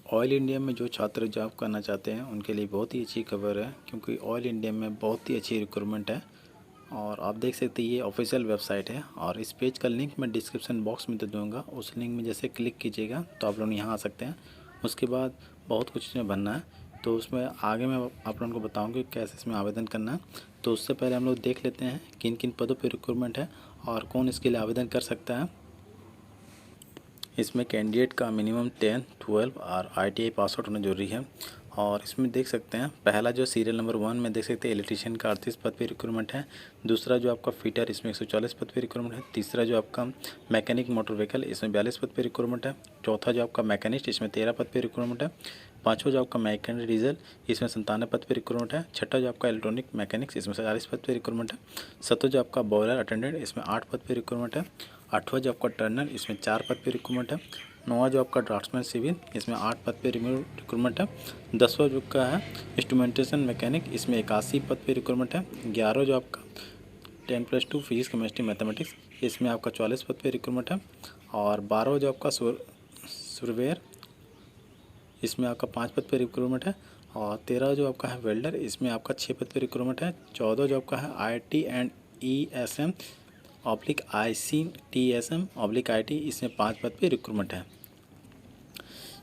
Oil India में जो छात्र जॉब करना चाहते हैं उनके लिए बहुत ही अच्छी खबर है, क्योंकि ऑयल इंडिया में बहुत ही अच्छी रिक्रूटमेंट है। और आप देख सकते हैं ये ऑफिशियल वेबसाइट है, और इस पेज का लिंक मैं डिस्क्रिप्शन बॉक्स में दे दूँगा। उस लिंक में जैसे क्लिक कीजिएगा तो आप लोग यहाँ आ सकते हैं। उसके बाद बहुत कुछ इसमें भरना है, तो उसमें आगे मैं आप लोगों को बताऊँगी कैसे इसमें आवेदन करना है। तो उससे पहले हम लोग देख लेते हैं किन किन पदों पर रिक्रूटमेंट है और कौन इसके लिए आवेदन कर सकता है। इसमें कैंडिडेट का मिनिमम 10, 12 और ITI पास आउट होना जरूरी है। और इसमें देख सकते हैं पहला जो सीरियल नंबर 1 में देख सकते हैं इलेक्ट्रीशियन का 38 पद पे रिक्रूटमेंट है। दूसरा जो आपका फिटर इसमें 140 पद पे रिक्रूटमेंट है। तीसरा जो आपका मैकेनिक मोटर व्हीकल इसमें 42 पद पे रिक्रूटमेंट है। चौथा जो आपका मैकेनिस्ट इसमें 13 पद पे रिक्रूटमेंट है। पाँचवा जो आपका मैकेनिक डीजल इसमें 97 पद पे रिक्रूटमेंट है। छठा जो आपका इलेक्ट्रॉनिक मैकेनिक्स इसमें 40 पद पे रिक्रूटमेंट है। सातवां जो आपका बॉयलर अटेंडेंट इसमें 8 पद पे रिक्रूटमेंट है। आठवां जो आपका टर्नर इसमें 4 पद पे रिक्रूटमेंट है। नौवां जो आपका ड्राफ्ट्समैन सिविल इसमें 8 पद पे रिक्रूटमेंट है। 10वां जो का है इंस्ट्रूमेंटेशन मैकेनिक इसमें 81 पद पे रिक्रूटमेंट है। 11वां जो आपका 10+2 फिजिक्स केमिस्ट्री मैथमेटिक्स इसमें आपका 44 पद पे रिक्रूटमेंट है। और 12वां जो आपका सर्वेयर इसमें आपका 5 पद पे रिक्रूटमेंट है। और 13वां जो आपका है वेल्डर इसमें आपका 6 पद पे रिक्रूटमेंट है। 14वां जो आपका है IT&ESM ICTSM/IT इसमें 5 पद पे रिक्रूटमेंट है।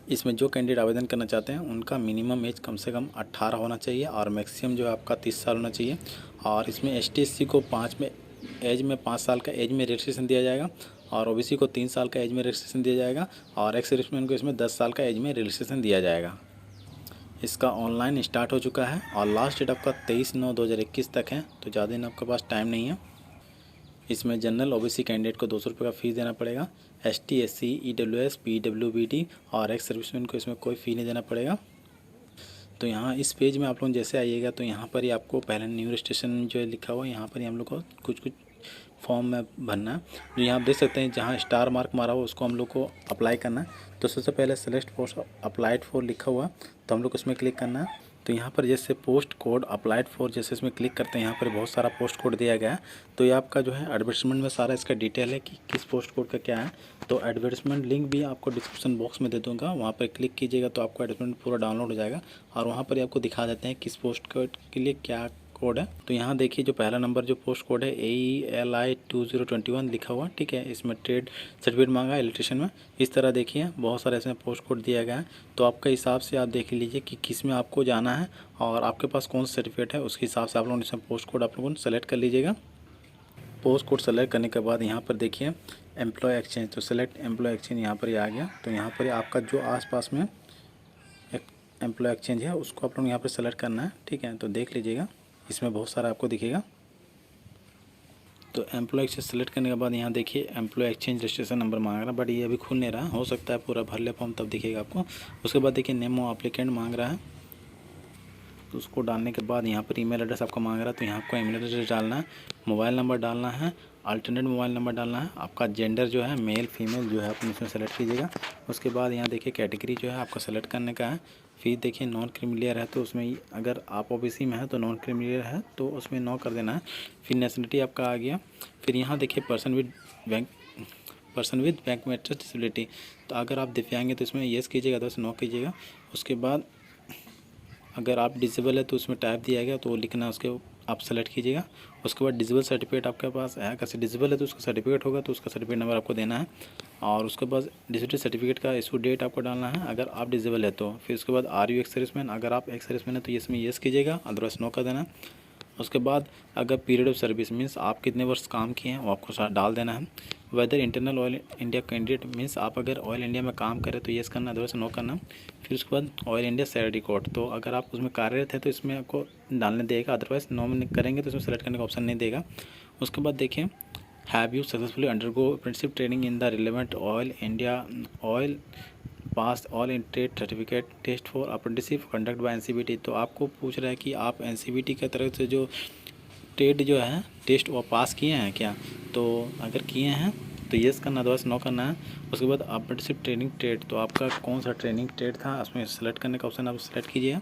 इसमें जो कैंडिडेट आवेदन करना चाहते हैं उनका मिनिमम एज कम से कम 18 होना चाहिए और मैक्सिमम जो है आपका 30 साल होना चाहिए। और इसमें ST/SC को 5 साल का एज में रजिस्ट्रेशन दिया जाएगा, और OBC को 3 साल का एज में रजिस्ट्रेशन दिया जाएगा, और एक्स सर्विसमैन को इसमें 10 साल का एज में रजिस्ट्रेशन दिया जाएगा। इसका ऑनलाइन स्टार्ट हो चुका है और लास्ट डेट आपका 23/9/2021 तक है, तो ज़्यादा दिन आपके पास टाइम नहीं है। इसमें जनरल OBC कैंडिडेट को 200 रुपये का फ़ीस देना पड़ेगा। ST/SC EWS PWBD और एक्स सर्विसमैन को इसमें कोई फ़ी नहीं देना पड़ेगा। तो यहाँ इस पेज में आप लोग जैसे आइएगा तो यहाँ पर ही आपको पहले न्यू रजिस्ट्रेशन जो है लिखा हुआ है, यहाँ पर ही हम लोग को कुछ फॉर्म में भरना है। जो यहाँ आप देख सकते हैं जहाँ स्टार मार्क मारा हुआ उसको हम लोग को अप्लाई करना है। तो सबसे पहले सेलेक्ट पोस्ट अप्लाइड फॉर लिखा हुआ तो हम लोग उसमें क्लिक करना है। तो यहाँ पर जैसे पोस्ट कोड अप्लाइड फॉर जैसे इसमें क्लिक करते हैं, यहाँ पर बहुत सारा पोस्ट कोड दिया गया है। तो ये आपका जो है एडवर्टाइजमेंट में सारा इसका डिटेल है कि किस पोस्ट कोड का क्या है। तो एडवर्टाइजमेंट लिंक भी आपको डिस्क्रिप्शन बॉक्स में दे दूँगा, वहाँ पर क्लिक कीजिएगा तो आपको एडवर्टाइजमेंट पूरा डाउनलोड हो जाएगा, और वहाँ पर आपको दिखा देते हैं किस पोस्ट कोड के लिए क्या कोड है। तो यहाँ देखिए जो पहला नंबर जो पोस्ट कोड है AELI 2021 लिखा हुआ, ठीक है। इसमें ट्रेड सर्टिफिकेट मांगा है इलेक्ट्रिशियन में। इस तरह देखिए बहुत सारे इसमें पोस्ट कोड दिया गया है, तो आपके हिसाब से आप देख लीजिए कि किस में आपको जाना है और आपके पास कौन सा सर्टिफिकेट है, उसके हिसाब से आप लोगों ने इसमें पोस्ट कोड आप लोगों ने सेलेक्ट कर लीजिएगा। पोस्ट कोड सेलेक्ट करने के बाद यहाँ पर देखिए एम्प्लॉय एक्सचेंज, तो सेलेक्ट एम्प्लॉय एक्सचेंज यहाँ पर ही आ गया। तो यहाँ पर आपका जो आसपास में एम्प्लॉय एक्सचेंज है उसको आप लोग यहाँ पर सेलेक्ट करना है, ठीक है। तो देख लीजिएगा इसमें बहुत सारा आपको दिखेगा। तो एम्प्लॉय एक्सचेंज सेलेक्ट करने के बाद यहाँ देखिए एम्प्लॉय एक्सचेंज रजिस्ट्रेशन नंबर मांग रहा है, बट ये अभी खुल नहीं रहा, हो सकता है पूरा भर ले फॉर्म तब दिखेगा आपको। उसके बाद देखिए नेम ऑफ एप्लीकेंट मांग रहा है, तो उसको डालने के बाद यहाँ पर ईमेल एड्रेस आपका मांग रहा है, तो यहाँ आपको ईमेल एड्रेस डालना है, मोबाइल नंबर डालना है, अल्टरनेट मोबाइल नंबर डालना है, आपका जेंडर जो है मेल फीमेल जो है आप इसमें सेलेक्ट कीजिएगा। उसके बाद यहाँ देखिए कैटेगरी जो है आपको सेलेक्ट करने का है। फिर देखिए नॉन क्रिमिलियर है तो उसमें अगर आप OBC में है तो नॉन क्रिमिलियर है तो उसमें नो कर देना है। फिर नेशनलिटी आपका आ गया। फिर यहाँ देखिए person with benchmark disability, तो अगर आप दिव्यांग हैं तो इसमें येस कीजिएगा, तो नो कीजिएगा। उसके बाद अगर आप डिसेबल है तो उसमें टाइप दिया गया तो वो लिखना, उसके आप सेलेक्ट कीजिएगा। उसके बाद डिसेबल सर्टिफिकेट आपके पास है, कैसे डिसेबल है तो उसका सर्टिफिकेट होगा तो उसका सर्टिफिकेट नंबर आपको देना है। और उसके बाद डिसेबिलिटी सर्टिफिकेट का इशू डेट आपको डालना है अगर आप डिसेबल है तो। फिर उसके बाद आर यू एक्स सर्विसमैन, अगर आप एक्स सर्विसमैन है तो इसमें येस कीजिएगा, अदरवाइज नो कर देना। उसके बाद अगर पीरियड ऑफ सर्विस मीन्स आप कितने वर्ष काम किए हैं वो आपको डाल देना है। Weather internal oil India candidate means आप अगर ऑयल इंडिया में काम करें तो येस करना, अदरवाइज नो करना। फिर उसके बाद ऑयल इंडिया सैलरी कोड, तो अगर आप उसमें कार्यरत है तो इसमें आपको डालने देगा, अदरवाइज नो करेंगे तो इसमें सेलेक्ट करने का ऑप्शन नहीं देगा। उसके बाद देखिए have you successfully undergo apprenticeship training in the relevant oil India oil pass all in trade certificate test for apprenticeship conduct by NCBT, तो आपको पूछ रहा है कि आप NCBT की तरफ से जो ट्रेड जो है टेस्ट वो पास किए हैं क्या, तो अगर किए हैं तो येस करना, अदरवाइज नो करना है। उसके बाद अप्रेंटिसशिप ट्रेनिंग ट्रेड, तो आपका कौन सा ट्रेनिंग ट्रेड था उसमें सेलेक्ट करने का ऑप्शन आप सेलेक्ट कीजिए।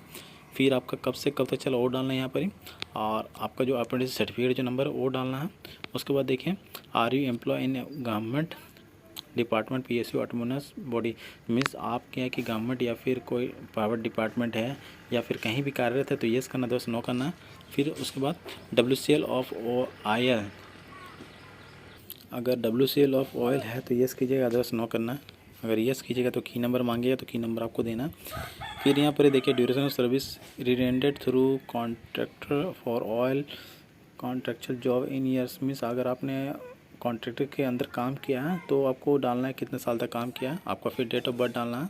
फिर आपका कब से कब तक चला वो डालना है यहाँ पर ही, और आपका जो अप्रेंटिस सर्टिफिकेट जो नंबर है वो डालना है। उसके बाद देखिए are you employ in government department PSU autonomous body means आप क्या है कि गवर्नमेंट या फिर कोई प्राइवेट डिपार्टमेंट है या फिर कहीं भी कार्यरत है तो येस करना, दोस्त नो करना। फिर उसके बाद WCL ऑफ ऑयल, अगर WCL ऑफ ऑयल है तो येस कीजिएगा, अदरवाइज नो करना। अगर येस कीजिएगा तो की नंबर मांगेगा तो की नंबर आपको देना। फिर यहाँ पर देखिए duration of service rendered through contractor for oil contractual job in years means अगर आपने कॉन्ट्रैक्टर के अंदर काम किया है तो आपको डालना है कितने साल तक काम किया है आपका, फिर डेट ऑफ बर्थ डालना है,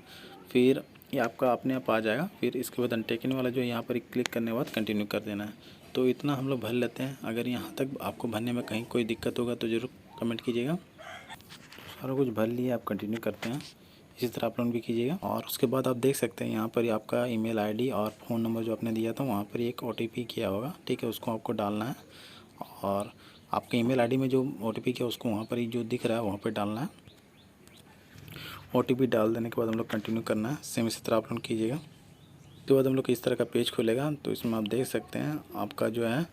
फिर ये आपका अपने आप आ जाएगा। फिर इसके बाद अनटेकन वाला जो यहाँ पर क्लिक करने के बाद कंटिन्यू कर देना है। तो इतना हम लोग भर लेते हैं। अगर यहाँ तक आपको भरने में कहीं कोई दिक्कत होगा तो ज़रूर कमेंट कीजिएगा। सारा कुछ भर लिए, आप कंटिन्यू करते हैं, इसी तरह अपलोड भी कीजिएगा। और उसके बाद आप देख सकते हैं यहाँ पर आपका ईमेल आईडी और फ़ोन नंबर जो आपने दिया था वहाँ पर एक OTP किया होगा, ठीक है, उसको आपको डालना है। और आपके ईमेल आईडी में जो OTP किया उसको वहाँ पर ही जो दिख रहा है वहाँ पर डालना है। OTP डाल देने के बाद हम लोग कंटिन्यू करना है, सेम इसी तरह अपलोड कीजिएगा। उसके बाद हम लोग इस तरह का पेज खुलेगा। तो इसमें आप देख सकते हैं आपका जो है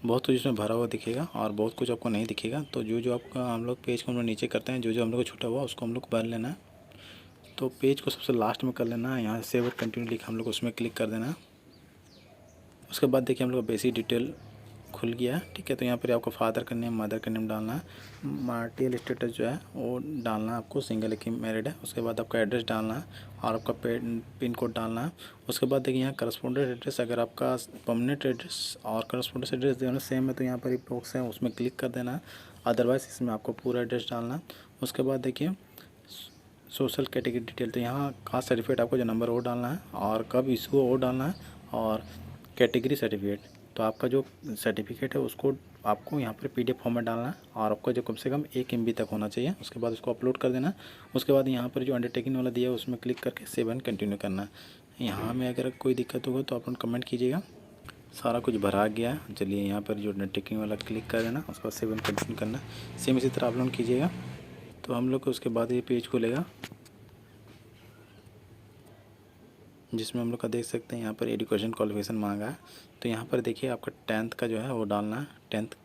बहुत कुछ इसमें भरा हुआ दिखेगा और बहुत कुछ आपको नहीं दिखेगा। तो जो आपका हम लोग पेज को हम लोग नीचे करते हैं, जो हम लोग को छूटा हुआ उसको हम लोग भर लेना है। तो पेज को सबसे लास्ट में कर लेना है, यहाँ सेव और कंटिन्यू लिखा हम लोग उसमें क्लिक कर देना है। उसके बाद देखिए हम लोग बेसिक डिटेल खुल गया है, ठीक है। तो यहाँ पर आपको फादर का नेम, मदर का नेम डालना है, मार्टियल स्टेटस जो है वो डालना है आपको, सिंगल की मैरिड है। उसके बाद आपका एड्रेस डालना है और आपका पिन कोड डालना है। उसके बाद देखिए यहाँ करस्पॉन्डेंट एड्रेस, अगर आपका परमानेंट एड्रेस और करस्पॉन्डेंट एड्रेस दोनों सेम है तो यहाँ पर बॉक्स है उसमें क्लिक कर देना है, अदरवाइज़ इसमें आपको पूरा एड्रेस डालना है। उसके बाद देखिए सोशल कैटेगरी डिटेल, तो यहाँ कास्ट सर्टिफिकेट आपको जो नंबर वो डालना है और कब इशू हो वो डालना है, और कैटेगरी सर्टिफिकेट तो आपका जो सर्टिफिकेट है उसको आपको यहाँ पर PDF फॉर्मेट डालना है और आपका जो कम से कम 1 MB तक होना चाहिए। उसके बाद उसको अपलोड कर देना। उसके बाद यहाँ पर जो अंडरटेकिंग वाला दिया है उसमें क्लिक करके सेव एंड कंटिन्यू करना है। यहाँ में अगर कोई दिक्कत होगा तो आप लोग कमेंट कीजिएगा। सारा कुछ भरा गया है। चलिए यहाँ पर जो अंडरटेकिंग वाला क्लिक कर देना, उसके बाद सेव एंड कंटिन्यू करना, सेम इसी तरह अपलोड कीजिएगा। तो हम लोग को उसके बाद ये पेज खुलेगा जिसमें हम लोग का देख सकते हैं यहाँ पर एजुकेशन क्वालिफिकेशन मांगा है। तो यहाँ पर देखिए आपका 10th का जो है वो डालना है, 10th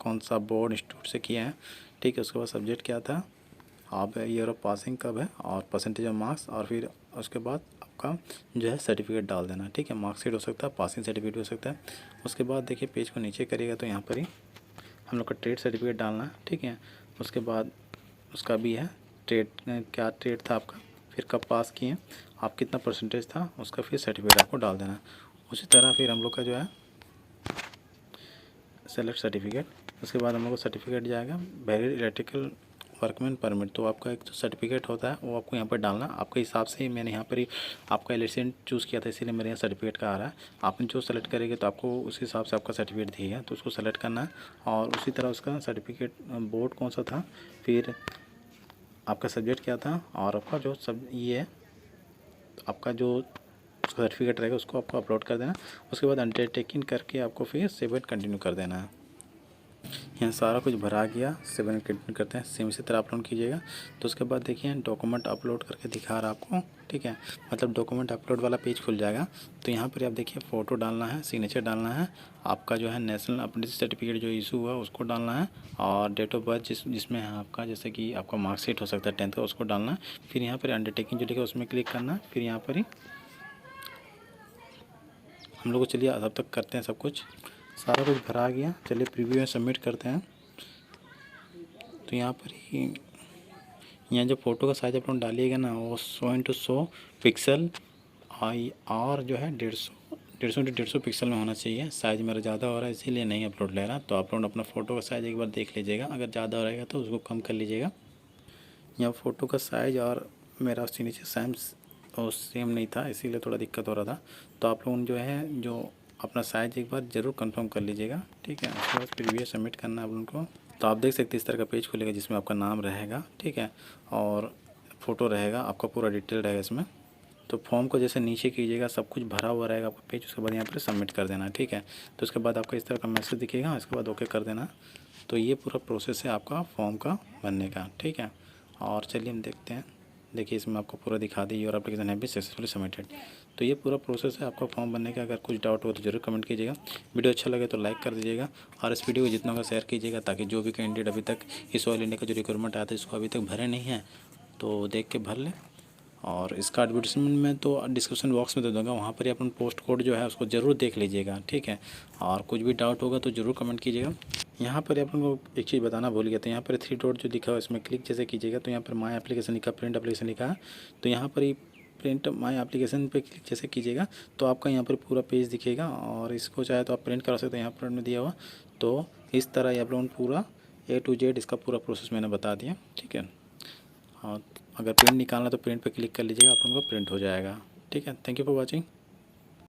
कौन सा बोर्ड इंस्टीट्यूट से किया है, ठीक है। उसके बाद सब्जेक्ट क्या था, आप ईयर ऑफ पासिंग कब है और परसेंटेज ऑफ मार्क्स, और फिर उसके बाद आपका जो है सर्टिफिकेट डाल देना, ठीक है। मार्कशीट हो सकता है, पासिंग सर्टिफिकेट हो सकता है। उसके बाद देखिए पेज को नीचे करिएगा तो यहाँ पर ही हम लोग का ट्रेड सर्टिफिकेट डालना है, ठीक है। उसके बाद उसका भी है ट्रेड, क्या ट्रेड था आपका, फिर कब पास किए, आप कितना परसेंटेज था उसका, फिर सर्टिफिकेट आपको डाल देना। उसी तरह फिर हम लोग का जो है सेलेक्ट सर्टिफिकेट, उसके बाद हम लोग को सर्टिफिकेट जाएगा वैलिड इलेक्ट्रिकल वर्कमैन परमिट। तो आपका एक जो सर्टिफिकेट होता है वो आपको यहाँ पर डालना, आपके हिसाब से ही मैंने यहाँ पर ही आपका इलेक्ट्रिशियन चूज़ किया था इसीलिए मेरे यहाँ सर्टिफिकेट का आ रहा है। आपने जो सेलेक्ट करेंगे तो आपको उस हिसाब से आपका सर्टिफिकेट दिएगा, तो उसको सेलेक्ट करना है। और उसी तरह उसका सर्टिफिकेट बोर्ड कौन सा था, फिर आपका सब्जेक्ट क्या था, और आपका जो सब ये आपका जो सर्टिफिकेट रहेगा उसको आपको अपलोड कर देना। उसके बाद अंडरटेकिंग करके आपको फिर सेव एंड कंटिन्यू कर देना है। यहाँ सारा कुछ भरा गया, सेव एंड कंटिन्यू करते हैं, सेम इसी तरह अपलोड कीजिएगा। तो उसके बाद देखिए डॉक्यूमेंट अपलोड करके दिखा रहा है आपको, ठीक है, मतलब डॉक्यूमेंट अपलोड वाला पेज खुल जाएगा। तो यहाँ पर आप देखिए फ़ोटो डालना है, सिग्नेचर डालना है, आपका जो है नेशनल अप्रेंटिस सर्टिफिकेट जो इशू हुआ उसको डालना है, और डेट ऑफ बर्थ जिसमें है आपका, जैसे कि आपका मार्कशीट हो सकता है 10th का, उसको डालना है। फिर यहाँ पर अंडरटेकिंग जो लिखा है उसमें क्लिक करना है। फिर यहाँ पर ही हम लोग को, चलिए अब तक करते हैं सब कुछ, सारा कुछ भरा गया। चलिए प्रीव्यू में सबमिट करते हैं। तो यहाँ पर ही यहाँ जो फ़ोटो का साइज आप लोग डालिएगा ना वो 100x100 पिक्सल और जो है 150 पिक्सल में होना चाहिए। साइज़ मेरा ज़्यादा हो रहा है इसीलिए नहीं अपलोड ले रहा। तो आप लोग अपना फ़ोटो का साइज़ एक बार देख लीजिएगा, अगर ज़्यादा हो रहेगा तो उसको कम कर लीजिएगा। यहाँ फ़ोटो का साइज़ और मेरा उसके नीचे सेम नहीं था इसीलिए थोड़ा दिक्कत हो रहा था। तो आप लोग जो है जो अपना साइज़ एक बार ज़रूर कंफर्म कर लीजिएगा, ठीक है। उसके बाद प्रीव्यू सबमिट करना है आप लोगों को। तो आप देख सकते हैं इस तरह का पेज खुलेगा जिसमें आपका नाम रहेगा, ठीक है, और फ़ोटो रहेगा, आपका पूरा डिटेल रहेगा इसमें। तो फॉर्म को जैसे नीचे कीजिएगा, सब कुछ भरा हुआ रहेगा आपका पेज। उसके बाद यहाँ पर सबमिट कर देना, ठीक है। तो उसके बाद आपका इस तरह का मैसेज दिखेगा, इसके बाद ओके कर देना। तो ये पूरा प्रोसेस है आपका फॉर्म का बनने का, ठीक है। और चलिए हम देखते हैं, देखिए इसमें आपको पूरा दिखा दी your application have been successfully submitted. तो ये पूरा प्रोसेस है आपका फॉर्म भरने का। अगर कुछ डाउट हो तो जरूर कमेंट कीजिएगा। वीडियो अच्छा लगे तो लाइक कर दीजिएगा और इस वीडियो को जितना होगा शेयर कीजिएगा, ताकि जो भी कैंडिडेट अभी तक इस ऑयल इंडिया का जो रिक्वायरमेंट आया था इसको अभी तक भरे नहीं है तो देख के भर लें। और इसका एडवर्टीजमेंट में तो डिस्क्रिप्शन बॉक्स में दे दूँगा, वहाँ पर ही अपन पोस्ट कोड जो है उसको ज़रूर देख लीजिएगा, ठीक है। और कुछ भी डाउट होगा तो ज़रूर कमेंट कीजिएगा। यहाँ पर अपन को एक चीज़ बताना भूल गया था, यहाँ पर 3 डॉट जो दिखा हुआ है इसमें क्लिक जैसे कीजिएगा तो यहाँ पर माई एप्लीकेशन लिखा, प्रिंट एप्लीकेशन लिखा है, तो यहाँ पर ही प्रिंट माई एप्लीकेशन पे क्लिक जैसे कीजिएगा तो आपका यहाँ पर पूरा पेज दिखेगा। और इसको चाहे तो आप प्रिंट करा सकते हैं, यहाँ पर में दिया हुआ। तो इस तरह ये आप लोगों ने पूरा A to Z इसका पूरा प्रोसेस मैंने बता दिया, ठीक है। हाँ, अगर प्रिंट निकालना तो प्रिंट पे क्लिक कर लीजिएगा, आप लोगों को प्रिंट हो जाएगा, ठीक है। Thank you for watching.